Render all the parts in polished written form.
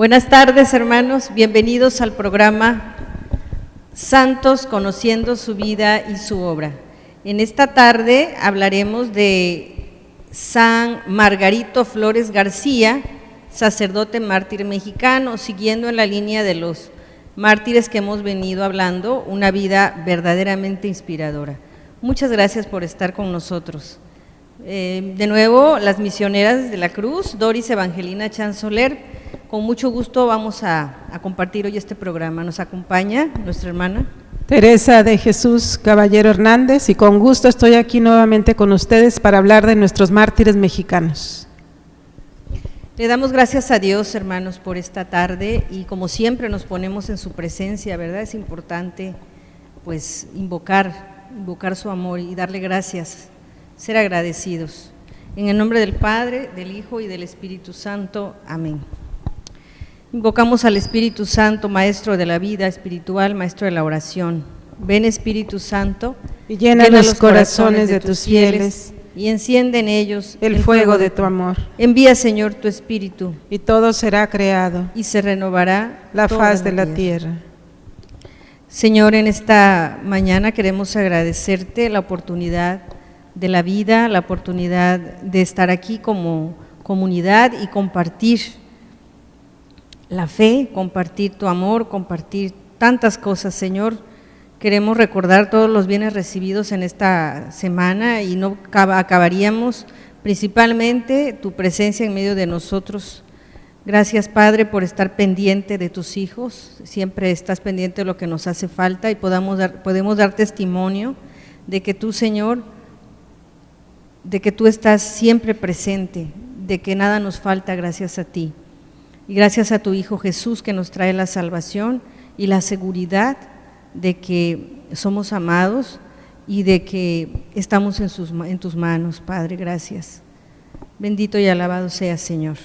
Buenas tardes, hermanos, bienvenidos al programa Santos, conociendo su vida y su obra. En esta tarde hablaremos de San Margarito Flores García, sacerdote mártir mexicano, siguiendo en la línea de los mártires que hemos venido hablando, una vida verdaderamente inspiradora. Muchas gracias por estar con nosotros. De nuevo, las misioneras de la Cruz, Doris Evangelina Chan Soler. Con mucho gusto vamos a compartir hoy este programa. Nos acompaña nuestra hermana Teresa de Jesús Caballero Hernández, y con gusto estoy aquí nuevamente con ustedes para hablar de nuestros mártires mexicanos. Le damos gracias a Dios, hermanos, por esta tarde, y como siempre nos ponemos en su presencia, ¿verdad? Es importante pues invocar su amor y darle gracias, ser agradecidos. En el nombre del Padre, del Hijo y del Espíritu Santo. Amén. Invocamos al Espíritu Santo, Maestro de la vida espiritual, Maestro de la oración. Ven, Espíritu Santo, y llena los corazones de tus fieles, y enciende en ellos el fuego de tu amor. Envía, Señor, tu Espíritu, y todo será creado, y se renovará la faz de la tierra. Señor, en esta mañana queremos agradecerte la oportunidad de la vida, la oportunidad de estar aquí como comunidad y compartir la fe, compartir tu amor, compartir tantas cosas, Señor. Queremos recordar todos los bienes recibidos en esta semana y no acabaríamos, principalmente tu presencia en medio de nosotros. Gracias, Padre, por estar pendiente de tus hijos, siempre estás pendiente de lo que nos hace falta y podemos dar testimonio de que tú, Señor, de que tú estás siempre presente, de que nada nos falta gracias a ti. Y gracias a tu Hijo Jesús, que nos trae la salvación y la seguridad de que somos amados y de que estamos en tus manos, Padre. Gracias. Bendito y alabado sea, Señor.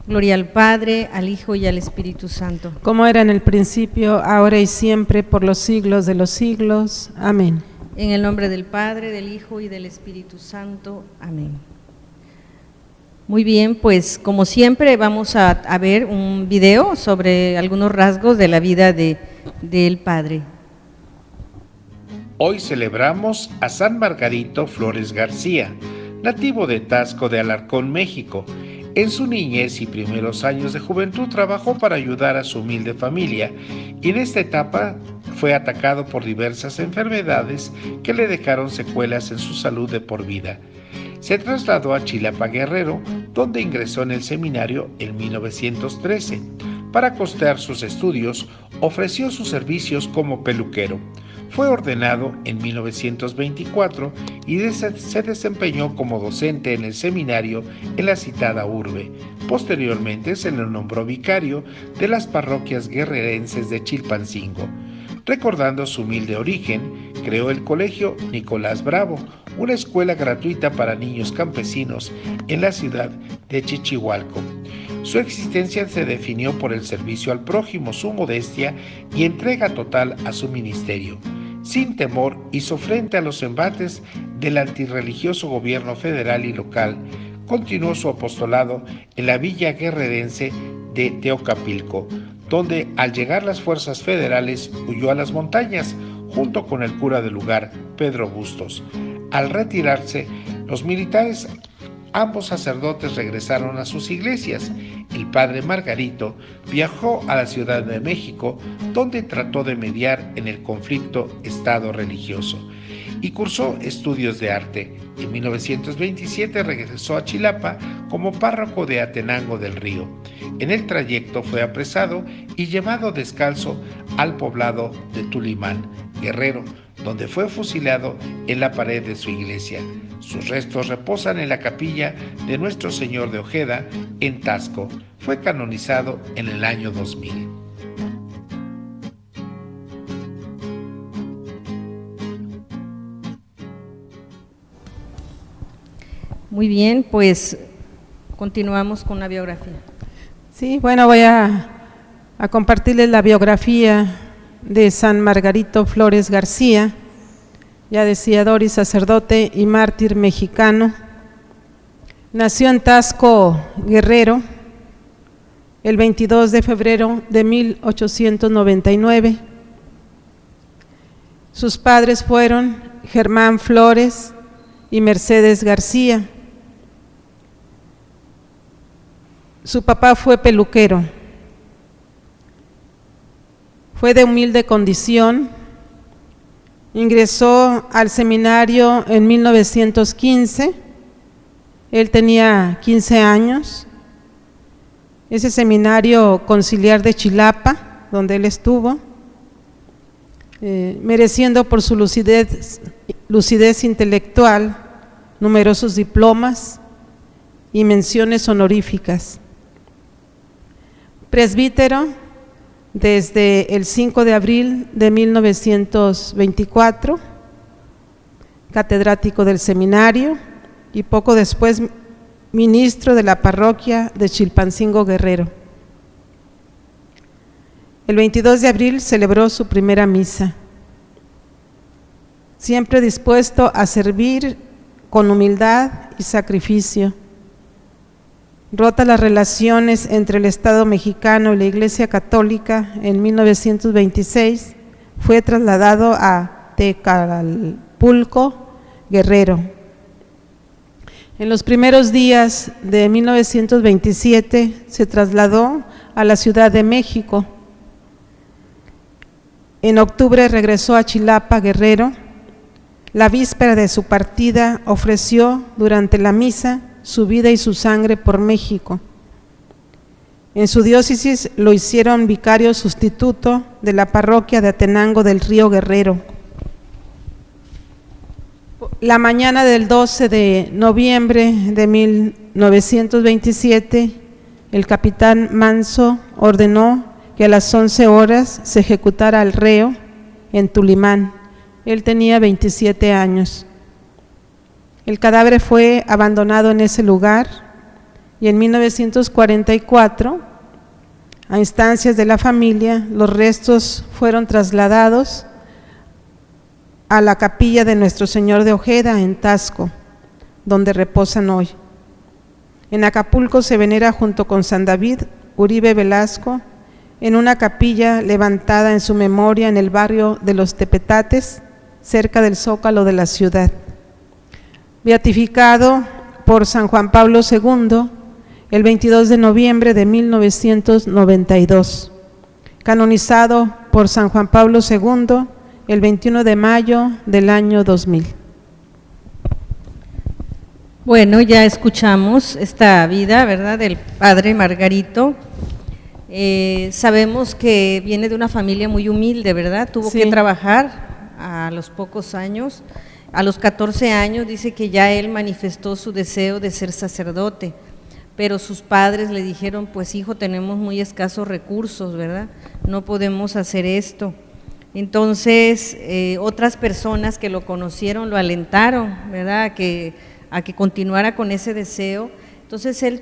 Gloria al Padre, al Hijo y al Espíritu Santo. Como era en el principio, ahora y siempre, por los siglos de los siglos. Amén. En el nombre del Padre, del Hijo y del Espíritu Santo. Amén. Muy bien, pues como siempre vamos a ver un video sobre algunos rasgos de la vida del Padre. Hoy celebramos a San Margarito Flores García, nativo de Taxco de Alarcón, México. En su niñez y primeros años de juventud trabajó para ayudar a su humilde familia, y en esta etapa fue atacado por diversas enfermedades que le dejaron secuelas en su salud de por vida. Se trasladó a Chilapa, Guerrero, donde ingresó en el seminario en 1913. Para costear sus estudios, ofreció sus servicios como peluquero. Fue ordenado en 1924 y se desempeñó como docente en el seminario en la citada urbe. Posteriormente se le nombró vicario de las parroquias guerrerenses de Chilpancingo. Recordando su humilde origen, creó el Colegio Nicolás Bravo, una escuela gratuita para niños campesinos en la ciudad de Chichihualco. Su existencia se definió por el servicio al prójimo, su modestia y entrega total a su ministerio. Sin temor hizo frente a los embates del antirreligioso gobierno federal y local. Continuó su apostolado en la villa guerrerense de Teocapilco, donde al llegar las fuerzas federales huyó a las montañas junto con el cura del lugar, Pedro Bustos. Al retirarse, los militares, ambos sacerdotes regresaron a sus iglesias. El padre Margarito viajó a la Ciudad de México, donde trató de mediar en el conflicto estado-religioso y cursó estudios de arte. En 1927 regresó a Chilapa como párroco de Atenango del Río. En el trayecto fue apresado y llevado descalzo al poblado de Tulimán, Guerrero, donde fue fusilado en la pared de su iglesia. Sus restos reposan en la capilla de Nuestro Señor de Ojeda, en Taxco. Fue canonizado en el año 2000. Muy bien, pues continuamos con la biografía. Sí, bueno, voy a compartirles la biografía de San Margarito Flores García. Ya decía Doris, sacerdote y mártir mexicano. Nació en Taxco, Guerrero, el 22 de febrero de 1899. Sus padres fueron Germán Flores y Mercedes García. Su papá fue peluquero. Fue de humilde condición. Ingresó al seminario en 1915. Él tenía 15 años. Ese seminario conciliar de Chilapa, donde él estuvo, mereciendo por su lucidez intelectual numerosos diplomas y menciones honoríficas. Presbítero desde el 5 de abril de 1924, catedrático del seminario y poco después ministro de la parroquia de Chilpancingo Guerrero. El 22 de abril celebró su primera misa, siempre dispuesto a servir con humildad y sacrificio. Rotas las relaciones entre el Estado mexicano y la Iglesia Católica, en 1926 fue trasladado a Tecalpulco, Guerrero. En los primeros días de 1927 se trasladó a la Ciudad de México. En octubre regresó a Chilapa, Guerrero. La víspera de su partida ofreció durante la misa su vida y su sangre por México. En su diócesis lo hicieron vicario sustituto de la parroquia de Atenango del Río Guerrero. La mañana del 12 de noviembre de 1927, el capitán Manso ordenó que a las 11 horas se ejecutara al reo en Tulimán. Él tenía 27 años. El cadáver fue abandonado en ese lugar y en 1944, a instancias de la familia, los restos fueron trasladados a la capilla de Nuestro Señor de Ojeda en Taxco, donde reposan hoy. En Acapulco se venera junto con San David Uribe Velasco en una capilla levantada en su memoria en el barrio de Los Tepetates, cerca del Zócalo de la ciudad. Beatificado por San Juan Pablo II el 22 de noviembre de 1992, canonizado por San Juan Pablo II el 21 de mayo del año 2000. Bueno, ya escuchamos esta vida, ¿verdad?, del padre Margarito. Sabemos que viene de una familia muy humilde, ¿verdad? Tuvo que trabajar a los pocos años. A los 14 años dice que ya él manifestó su deseo de ser sacerdote, pero sus padres le dijeron, pues hijo, tenemos muy escasos recursos, ¿verdad? No podemos hacer esto. Entonces, otras personas que lo conocieron lo alentaron, ¿verdad?, a que continuara con ese deseo. Entonces él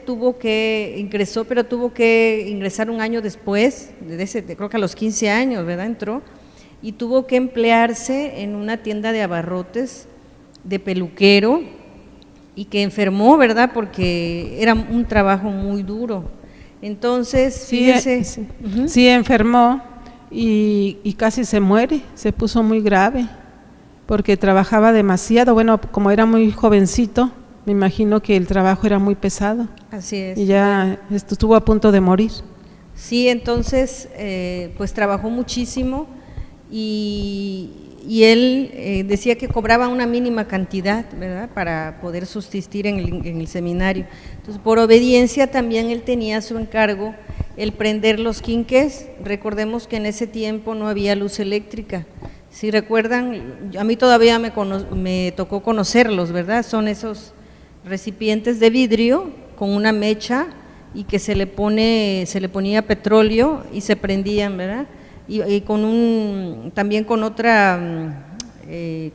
ingresó, pero tuvo que ingresar un año después, creo que a los 15 años, ¿verdad?, entró, y tuvo que emplearse en una tienda de abarrotes, de peluquero, y que enfermó, ¿verdad?, porque era un trabajo muy duro. Entonces, fíjese. Sí, enfermó y casi se muere, se puso muy grave, porque trabajaba demasiado. Bueno, como era muy jovencito, me imagino que el trabajo era muy pesado. Así es. Y ya estuvo a punto de morir. Sí, entonces, pues trabajó muchísimo. Y él decía que cobraba una mínima cantidad, ¿verdad?, para poder subsistir en el seminario. Entonces, por obediencia también él tenía a su encargo el prender los quinqués. Recordemos que en ese tiempo no había luz eléctrica. Si recuerdan, a mí todavía me tocó conocerlos, ¿verdad? Son esos recipientes de vidrio con una mecha y que se le ponía petróleo y se prendían, ¿verdad? Y también con otra,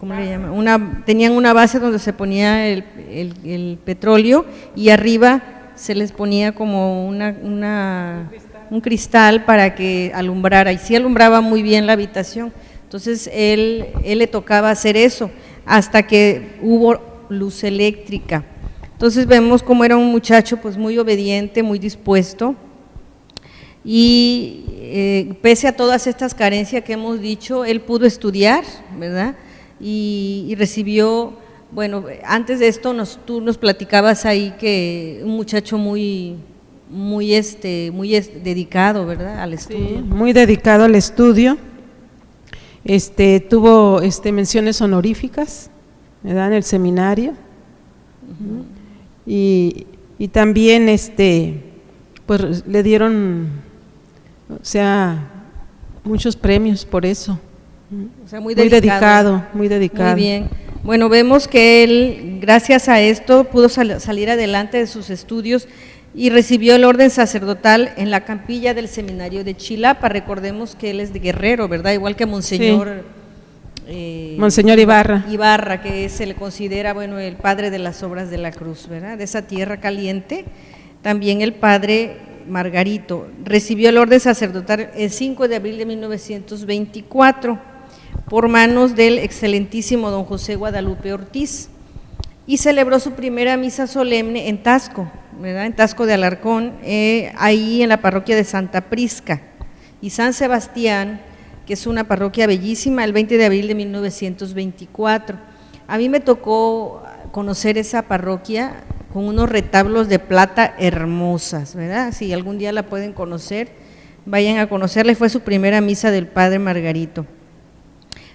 ¿cómo le llaman? Tenían una base donde se ponía el petróleo y arriba se les ponía como un cristal para que alumbrara, y sí alumbraba muy bien la habitación. Entonces él le tocaba hacer eso hasta que hubo luz eléctrica. Entonces vemos cómo era un muchacho pues muy obediente, muy dispuesto. y pese a todas estas carencias que hemos dicho, él pudo estudiar, ¿verdad? Y recibió, bueno, antes de esto tú nos platicabas ahí que un muchacho muy dedicado, ¿verdad? Al estudio. Sí, muy dedicado al estudio. Tuvo menciones honoríficas, ¿verdad? En el seminario. Y también pues le dieron, o sea, muchos premios por eso. O sea, muy dedicado. Muy dedicado. Muy bien. Bueno, vemos que él, gracias a esto, pudo salir adelante de sus estudios y recibió el orden sacerdotal en la capilla del seminario de Chilapa. Recordemos que él es de Guerrero, ¿verdad? Igual que Monseñor… Sí. Monseñor Ibarra. Ibarra, que se le considera, bueno, el padre de las obras de la cruz, ¿verdad? De esa tierra caliente. También el padre Margarito recibió el orden sacerdotal el 5 de abril de 1924 por manos del excelentísimo don José Guadalupe Ortiz y celebró su primera misa solemne en Tasco, ¿verdad? En Tasco de Alarcón, ahí en la parroquia de Santa Prisca y San Sebastián, que es una parroquia bellísima, el 20 de abril de 1924. A mí me tocó conocer esa parroquia con unos retablos de plata hermosas, ¿verdad? Si algún día la pueden conocer, vayan a conocerla. Fue su primera misa del padre Margarito.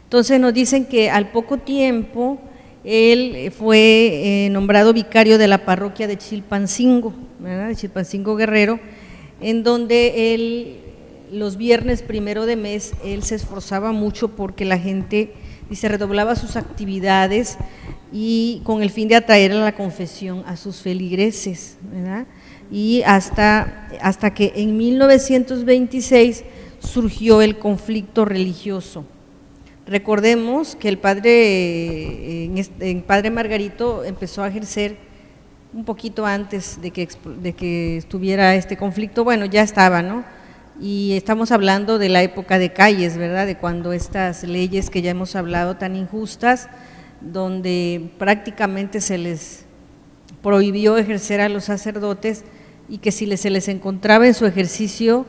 Entonces nos dicen que al poco tiempo él fue nombrado vicario de la parroquia de Chilpancingo, ¿verdad? De Chilpancingo Guerrero, en donde él, los viernes 1 de mes, él se esforzaba mucho porque la gente, dice, redoblaba sus actividades y con el fin de atraer a la confesión a sus feligreses, ¿verdad? Y hasta que en 1926 surgió el conflicto religioso. Recordemos que el padre Margarito empezó a ejercer un poquito antes de que estuviera este conflicto, bueno, ya estaba, ¿no? Y estamos hablando de la época de Calles, ¿verdad? De cuando estas leyes que ya hemos hablado tan injustas, donde prácticamente se les prohibió ejercer a los sacerdotes y que si se les encontraba en su ejercicio,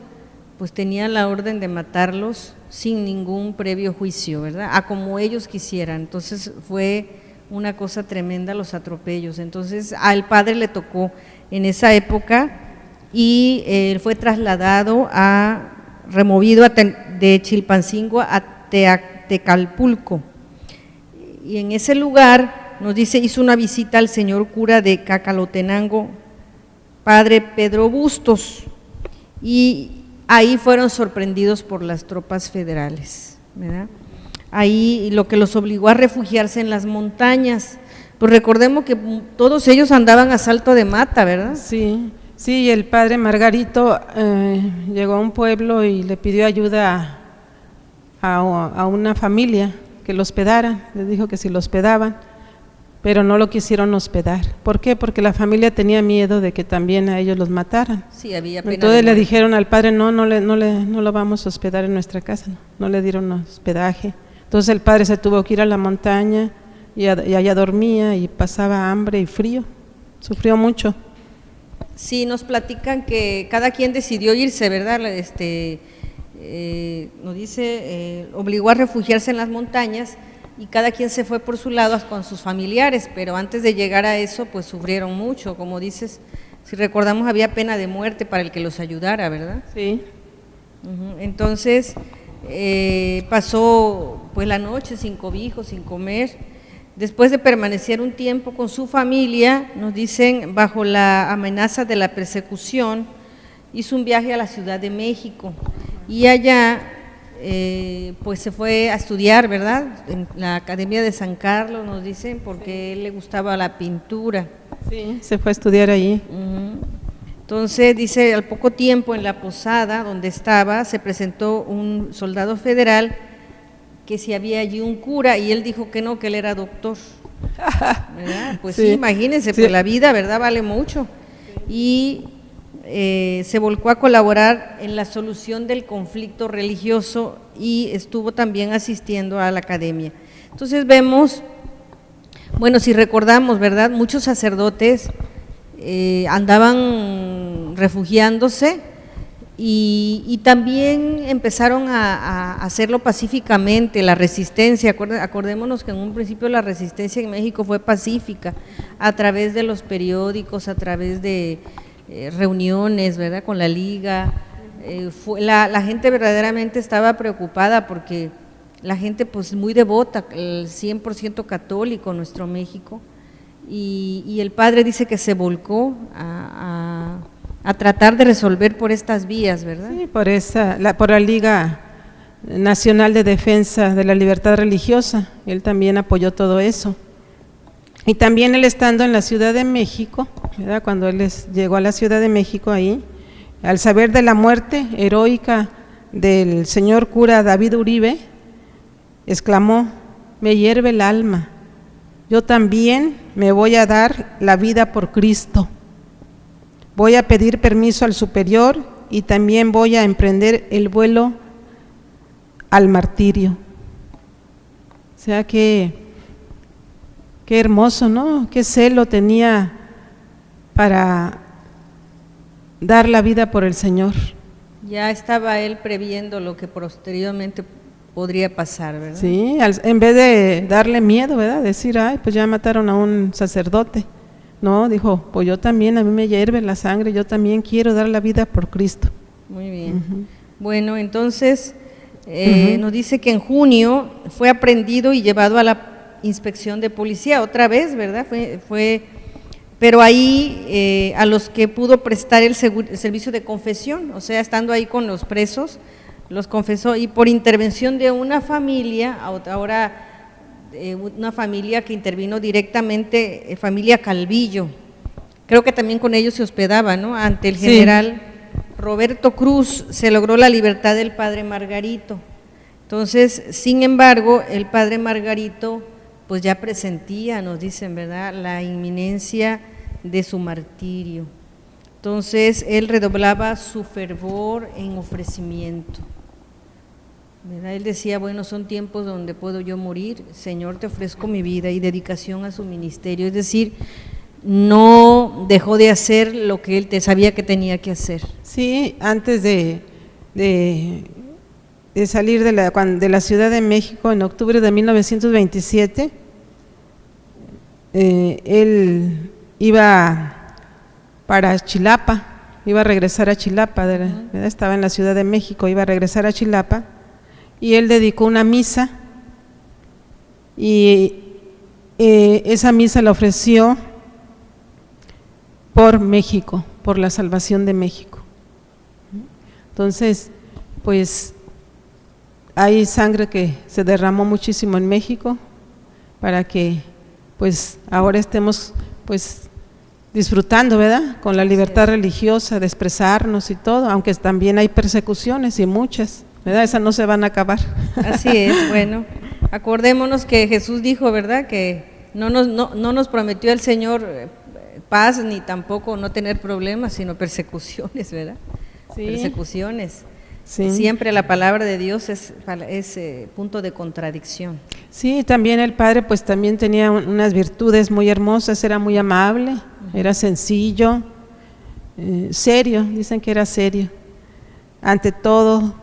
pues tenían la orden de matarlos sin ningún previo juicio, ¿verdad? A como ellos quisieran. Entonces fue una cosa tremenda los atropellos. Entonces al padre le tocó en esa época y fue trasladado removido de Chilpancingo a Tecalpulco. Y en ese lugar, nos dice, hizo una visita al señor cura de Cacalotenango, padre Pedro Bustos, y ahí fueron sorprendidos por las tropas federales, ¿verdad? Ahí lo que los obligó a refugiarse en las montañas. Pues recordemos que todos ellos andaban a salto de mata, ¿verdad? Sí. Sí, el padre Margarito llegó a un pueblo y le pidió ayuda a una familia que lo hospedaran, le dijo que si lo hospedaban, pero no lo quisieron hospedar. ¿Por qué? Porque la familia tenía miedo de que también a ellos los mataran. Sí, había pena. Entonces le dijeron al padre, no lo vamos a hospedar en nuestra casa, no le dieron hospedaje. Entonces el padre se tuvo que ir a la montaña y allá dormía y pasaba hambre y frío, sufrió mucho. Sí, nos platican que cada quien decidió irse, ¿verdad? Nos dice, obligó a refugiarse en las montañas y cada quien se fue por su lado con sus familiares, pero antes de llegar a eso, pues sufrieron mucho, como dices, si recordamos había pena de muerte para el que los ayudara, ¿verdad? Sí. Entonces, pasó pues la noche sin cobijo, sin comer. Después de permanecer un tiempo con su familia, nos dicen, bajo la amenaza de la persecución, hizo un viaje a la Ciudad de México y allá pues se fue a estudiar, ¿verdad? En la Academia de San Carlos, nos dicen, porque él le gustaba la pintura. Sí, se fue a estudiar allí. Entonces, dice, al poco tiempo en la posada donde estaba, se presentó un soldado federal que si había allí un cura y él dijo que no, que él era doctor, ¿verdad? Pues sí, imagínense, pues la vida, ¿verdad? Vale mucho. Y se volcó a colaborar en la solución del conflicto religioso y estuvo también asistiendo a la academia. Entonces vemos, bueno, si recordamos, ¿verdad? Muchos sacerdotes andaban refugiándose y también empezaron a hacerlo pacíficamente, la resistencia. Acordémonos que en un principio la resistencia en México fue pacífica, a través de los periódicos, a través de reuniones, ¿verdad?, con la Liga. La gente verdaderamente estaba preocupada porque la gente pues muy devota, el 100% católico en nuestro México, y el padre dice que se volcó a tratar de resolver por estas vías, ¿verdad? Sí, por la Liga Nacional de Defensa de la Libertad Religiosa, él también apoyó todo eso. Y también él estando en la Ciudad de México, ¿verdad?, cuando él llegó a la Ciudad de México ahí, al saber de la muerte heroica del señor cura David Uribe, exclamó: me hierve el alma, yo también me voy a dar la vida por Cristo. Voy a pedir permiso al superior y también voy a emprender el vuelo al martirio. O sea, qué hermoso, ¿no? Qué celo tenía para dar la vida por el Señor. Ya estaba él previendo lo que posteriormente podría pasar, ¿verdad? Sí, en vez de darle miedo, ¿verdad?, decir, ay, pues ya mataron a un sacerdote. No, dijo, pues yo también, a mí me hierve la sangre, yo también quiero dar la vida por Cristo. Muy bien. Bueno, entonces nos dice que en junio fue aprehendido y llevado a la inspección de policía otra vez, ¿verdad? Pero ahí a los que pudo prestar el servicio de confesión, o sea, estando ahí con los presos, los confesó, y por intervención de una familia, ahora una familia que intervino directamente, familia Calvillo, creo que también con ellos se hospedaba, ¿no? Ante el general Roberto Cruz se logró la libertad del padre Margarito. Entonces, sin embargo, el padre Margarito pues ya presentía, nos dicen, ¿verdad?, la inminencia de su martirio. Entonces, él redoblaba su fervor en ofrecimiento, ¿verdad? Él decía, bueno, son tiempos donde puedo yo morir, Señor, te ofrezco mi vida, y dedicación a su ministerio, es decir, no dejó de hacer lo que él sabía que tenía que hacer. Sí, antes de salir de la Ciudad de México en octubre de 1927, él iba para Chilapa, iba a regresar a Chilapa, ¿verdad? Estaba en la Ciudad de México, iba a regresar a Chilapa, y él dedicó una misa, y esa misa la ofreció por México, por la salvación de México. Entonces, pues hay sangre que se derramó muchísimo en México para que pues ahora estemos pues disfrutando, ¿verdad?, con la libertad religiosa de expresarnos y todo, aunque también hay persecuciones y muchas, ¿verdad?, esas no se van a acabar. Así es. Bueno, acordémonos que Jesús dijo, ¿verdad?, que no nos prometió el Señor paz ni tampoco no tener problemas, sino persecuciones, ¿verdad? Sí. Persecuciones. Sí. Siempre la palabra de Dios es punto de contradicción. Sí, también el padre pues también tenía unas virtudes muy hermosas, era muy amable, era sencillo, serio, dicen que era serio, ante todo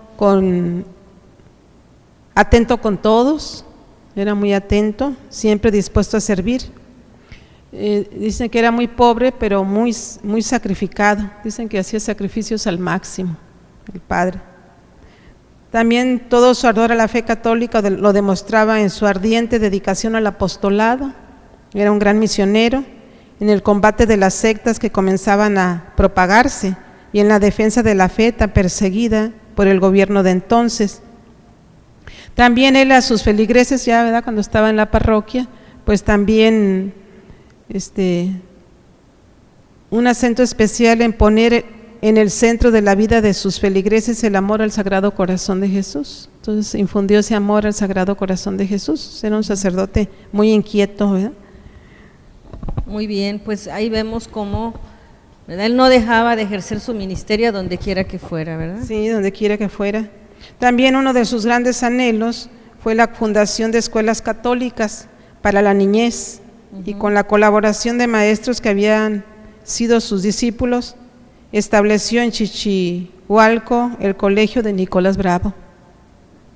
atento con todos, era muy atento, siempre dispuesto a servir. Dicen que era muy pobre, pero muy sacrificado, dicen que hacía sacrificios al máximo, el padre. También todo su ardor a la fe católica lo demostraba en su ardiente dedicación al apostolado, era un gran misionero, en el combate de las sectas que comenzaban a propagarse y en la defensa de la fe tan perseguida por el gobierno de entonces. También él a sus feligreses, ya, ¿verdad?, cuando estaba en la parroquia, pues también un acento especial en poner en el centro de la vida de sus feligreses el amor al Sagrado Corazón de Jesús. Entonces infundió ese amor al Sagrado Corazón de Jesús, era un sacerdote muy inquieto, ¿verdad? Muy bien, pues ahí vemos cómo, ¿verdad?, él no dejaba de ejercer su ministerio donde quiera que fuera, ¿verdad? Sí, donde quiera que fuera. También uno de sus grandes anhelos fue la fundación de escuelas católicas para la niñez, y con la colaboración de maestros que habían sido sus discípulos, estableció en Chichihualco el colegio de Nicolás Bravo.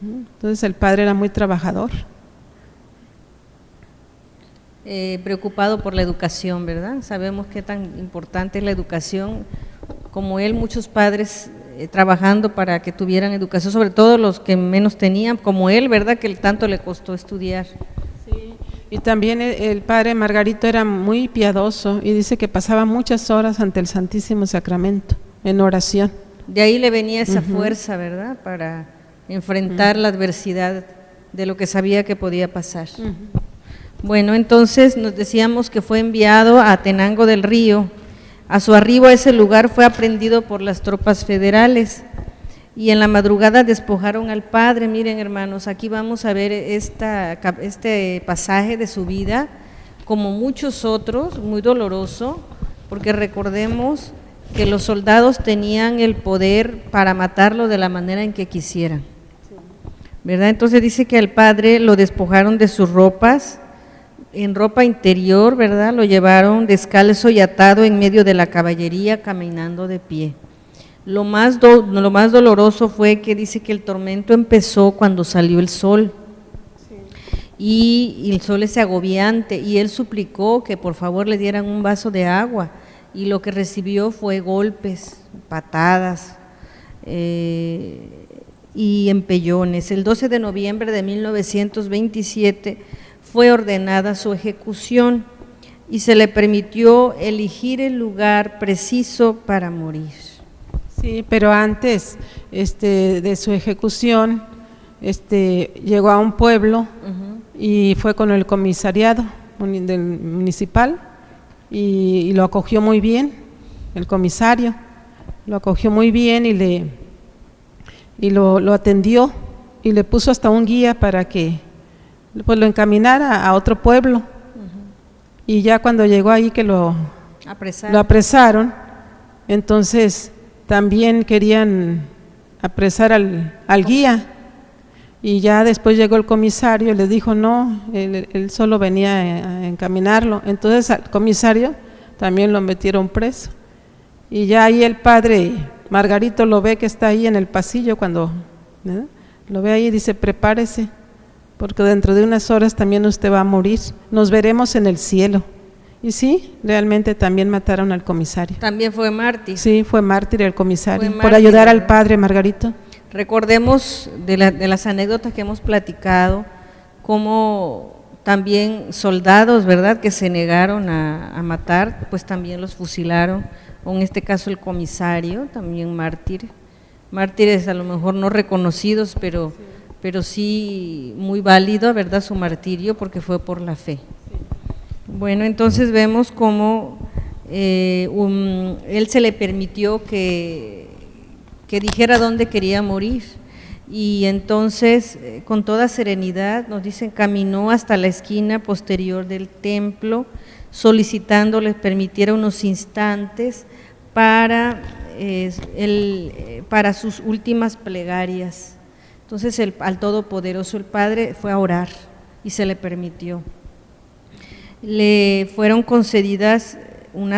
Entonces el padre era muy trabajador. Preocupado por la educación, ¿verdad? Sabemos qué tan importante es la educación. Como él, muchos padres trabajando para que tuvieran educación, sobre todo los que menos tenían, como él, ¿verdad? Que tanto le costó estudiar. Sí. Y también el padre Margarito era muy piadoso y dice que pasaba muchas horas ante el Santísimo Sacramento en oración. De ahí le venía esa fuerza, ¿verdad? Para enfrentar la adversidad de lo que sabía que podía pasar. Bueno, entonces nos decíamos que fue enviado a Tenango del Río. A su arribo a ese lugar fue aprehendido por las tropas federales y en la madrugada despojaron al padre. Miren, hermanos, aquí vamos a ver este pasaje de su vida, como muchos otros, muy doloroso, porque recordemos que los soldados tenían el poder para matarlo de la manera en que quisieran, ¿verdad? Entonces dice que al padre lo despojaron de sus ropas, en ropa interior, ¿verdad? Lo llevaron descalzo y atado en medio de la caballería, caminando de pie. Lo más doloroso fue que dice que el tormento empezó cuando salió el sol. Y el sol es agobiante, y él suplicó que por favor le dieran un vaso de agua, y lo que recibió fue golpes, patadas y empellones. El 12 de noviembre de 1927 fue ordenada su ejecución y se le permitió elegir el lugar preciso para morir. Sí, pero antes de su ejecución, llegó a un pueblo y fue con el comisariado del municipal y lo acogió muy bien, el comisario lo acogió muy bien y lo atendió y le puso hasta un guía para que pues lo encaminara a otro pueblo. Y ya cuando llegó ahí que lo apresaron, entonces también querían apresar al guía, y ya después llegó el comisario y les dijo no, él solo venía a encaminarlo. Entonces al comisario también lo metieron preso, y ya ahí el padre Margarito lo ve que está ahí en el pasillo, cuando lo ve ahí y dice: prepárese, porque dentro de unas horas también usted va a morir, nos veremos en el cielo. Y sí, realmente también mataron al comisario. También fue mártir. Sí, fue mártir el comisario, Fue mártir, por ayudar ¿verdad? al padre Margarito. Recordemos de las anécdotas que hemos platicado, como también soldados, ¿verdad?, que se negaron a matar, pues también los fusilaron, o en este caso el comisario, también mártir. Mártires a lo mejor no reconocidos, pero sí muy válido, ¿verdad?, su martirio, porque fue por la fe. Bueno, entonces vemos cómo él se le permitió que dijera dónde quería morir, y entonces con toda serenidad, nos dicen, caminó hasta la esquina posterior del templo, solicitando les permitiera unos instantes para sus últimas plegarias. Entonces al Todopoderoso, el Padre, fue a orar y se le permitió. Le fueron concedidas un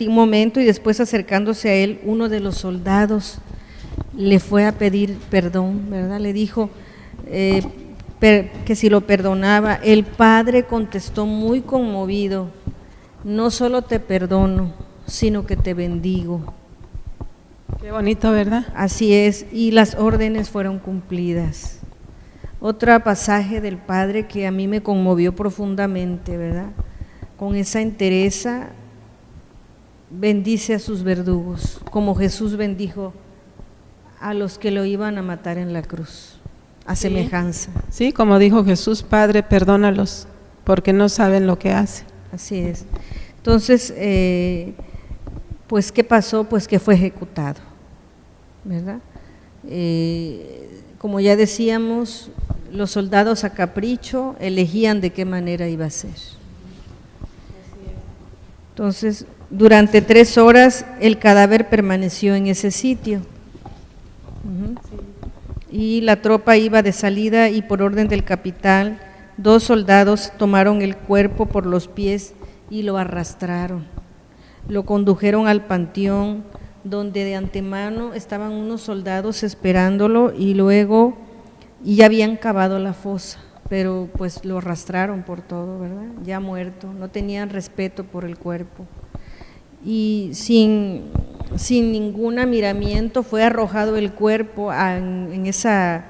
momento, y después, acercándose a él, uno de los soldados le fue a pedir perdón, ¿verdad? Le dijo que si lo perdonaba. El padre contestó muy conmovido: no solo te perdono, sino que te bendigo. Qué bonito, ¿verdad? Así es, y las órdenes fueron cumplidas. Otro pasaje del padre que a mí me conmovió profundamente, ¿verdad? Con esa entereza bendice a sus verdugos, como Jesús bendijo a los que lo iban a matar en la cruz, a semejanza. Sí, como dijo Jesús: Padre, perdónalos, porque no saben lo que hacen. Así es. Entonces, pues, ¿qué pasó? Pues que fue ejecutado, ¿verdad? Como ya decíamos, los soldados a capricho elegían de qué manera iba a ser. Entonces, durante 3 horas el cadáver permaneció en ese sitio. Y la tropa iba de salida, y por orden del capitán, 2 soldados tomaron el cuerpo por los pies y lo arrastraron. Lo condujeron al panteón, donde de antemano estaban unos soldados esperándolo y luego ya habían cavado la fosa, pero pues lo arrastraron por todo, ¿verdad? Ya muerto, no tenían respeto por el cuerpo. Y sin ningún miramiento fue arrojado el cuerpo en esa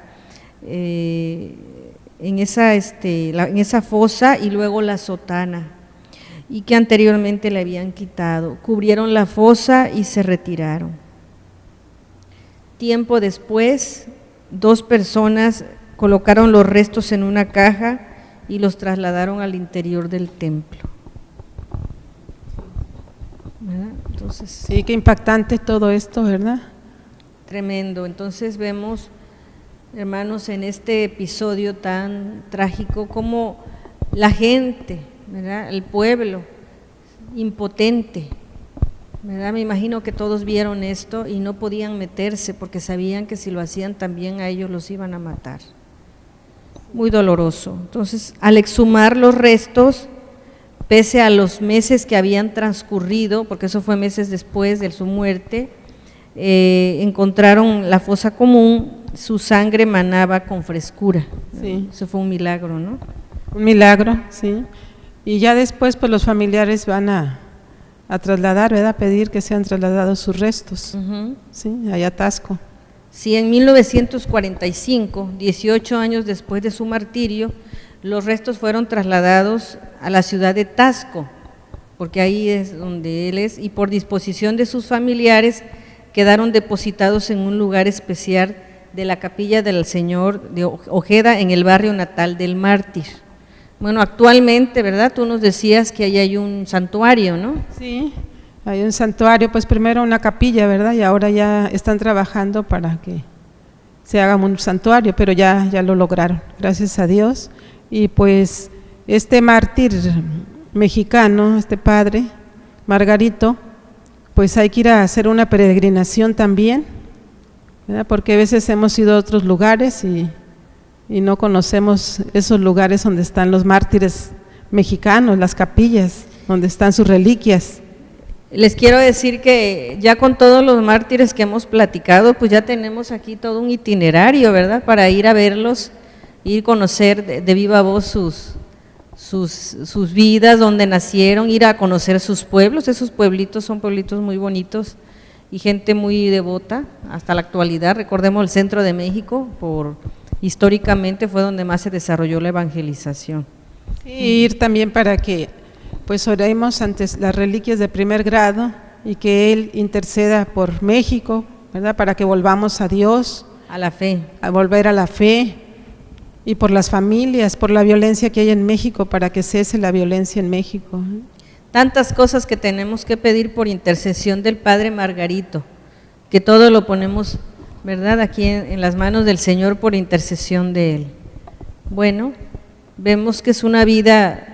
fosa y luego la sotana, y que anteriormente le habían quitado. Cubrieron la fosa y se retiraron. Tiempo después, 2 personas colocaron los restos en una caja y los trasladaron al interior del templo. ¿Verdad? Entonces, sí, qué impactante todo esto, ¿verdad? Tremendo. Entonces vemos, hermanos, en este episodio tan trágico, como la gente, ¿verdad?, el pueblo impotente, ¿verdad? Me imagino que todos vieron esto y no podían meterse porque sabían que si lo hacían también a ellos los iban a matar. Muy doloroso. Entonces, al exhumar los restos, pese a los meses que habían transcurrido, porque eso fue meses después de su muerte, encontraron la fosa común, su sangre manaba con frescura. Sí. Eso fue un milagro, ¿no? Un milagro, sí. Y ya después pues los familiares van a trasladar, ¿verdad?, a pedir que sean trasladados sus restos, sí, allá a Tasco. Sí, en 1945, 18 años después de su martirio, los restos fueron trasladados a la ciudad de Tasco, porque ahí es donde él es, y por disposición de sus familiares quedaron depositados en un lugar especial de la capilla del Señor de Ojeda, en el barrio natal del mártir. Bueno, actualmente, ¿verdad?, tú nos decías que ahí hay un santuario, ¿no? Sí, hay un santuario, pues primero una capilla, ¿verdad?, y ahora ya están trabajando para que se haga un santuario, pero ya lo lograron, gracias a Dios. Y pues este mártir mexicano, este padre, Margarito, pues hay que ir a hacer una peregrinación también, ¿verdad?, porque a veces hemos ido a otros lugares y no conocemos esos lugares donde están los mártires mexicanos, las capillas, donde están sus reliquias. Les quiero decir que ya con todos los mártires que hemos platicado, pues ya tenemos aquí todo un itinerario, ¿verdad?, para ir a verlos, ir a conocer de viva voz sus vidas, donde nacieron, ir a conocer sus pueblos. Esos pueblitos son pueblitos muy bonitos y gente muy devota hasta la actualidad. Recordemos el centro de México, históricamente fue donde más se desarrolló la evangelización. Sí, ir también para que pues oremos ante las reliquias de primer grado y que Él interceda por México, ¿verdad?, para que volvamos a Dios, a la fe, a volver a la fe, y por las familias, por la violencia que hay en México, para que cese la violencia en México. Tantas cosas que tenemos que pedir por intercesión del Padre Margarito, que todo lo ponemos, ¿verdad?, aquí en las manos del Señor por intercesión de Él. Bueno, vemos que es una vida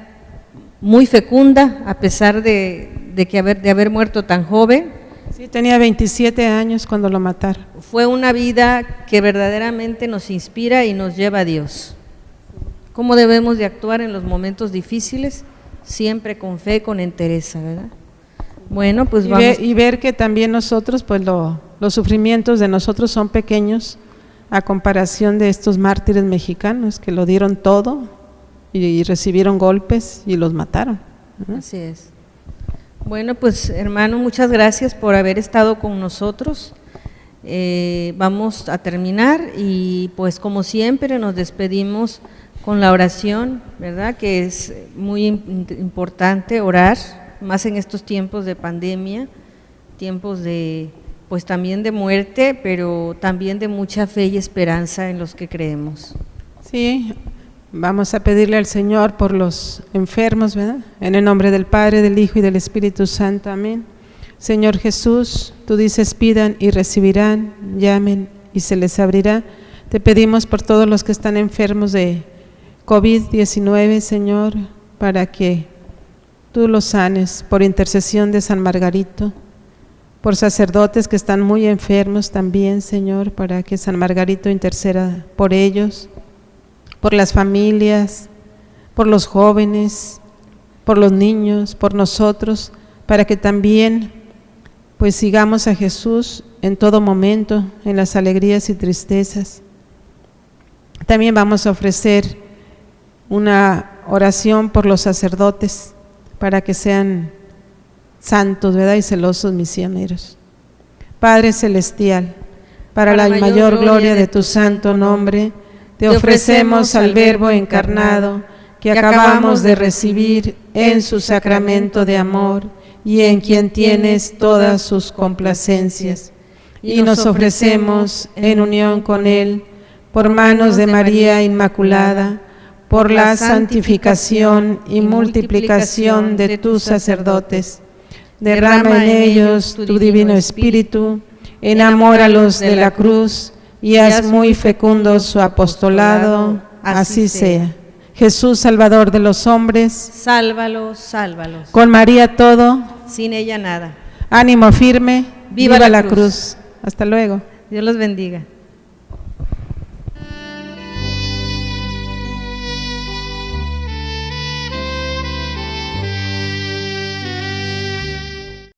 muy fecunda, a pesar de haber muerto tan joven. Sí, tenía 27 años cuando lo mataron. Fue una vida que verdaderamente nos inspira y nos lleva a Dios. ¿Cómo debemos de actuar en los momentos difíciles? Siempre con fe, con entereza, ¿verdad? Bueno, pues vamos. Y ver que también nosotros, pues los sufrimientos de nosotros son pequeños a comparación de estos mártires mexicanos que lo dieron todo y recibieron golpes y los mataron, ¿no? Así es. Bueno, pues hermano, muchas gracias por haber estado con nosotros. Vamos a terminar y pues como siempre nos despedimos con la oración, ¿verdad?, que es muy importante orar, más en estos tiempos de pandemia, tiempos de pues también de muerte, pero también de mucha fe y esperanza en los que creemos. Sí, vamos a pedirle al Señor por los enfermos, ¿verdad?, en el nombre del Padre, del Hijo y del Espíritu Santo, amén. Señor Jesús, tú dices pidan y recibirán, llamen y se les abrirá. Te pedimos por todos los que están enfermos de COVID-19, Señor, para que tú los sanes, por intercesión de San Margarito, por sacerdotes que están muy enfermos también, Señor, para que San Margarito interceda por ellos, por las familias, por los jóvenes, por los niños, por nosotros, para que también pues sigamos a Jesús en todo momento, en las alegrías y tristezas. También vamos a ofrecer una oración por los sacerdotes, para que sean santos, ¿verdad? Y celosos misioneros. Padre Celestial, para la mayor gloria de tu santo nombre, te ofrecemos al Verbo encarnado, que acabamos de recibir en su sacramento de amor y en quien tienes todas sus complacencias. Y nos ofrecemos en unión con él, por manos de María Inmaculada, por la santificación y multiplicación de tus sacerdotes. Derrama en ellos tu divino espíritu, enamóralos de la cruz y haz muy fecundo su apostolado, así sea. Jesús, Salvador de los hombres, sálvalos, sálvalos. Con María todo, sin ella nada. Ánimo firme, viva la cruz. Hasta luego. Dios los bendiga.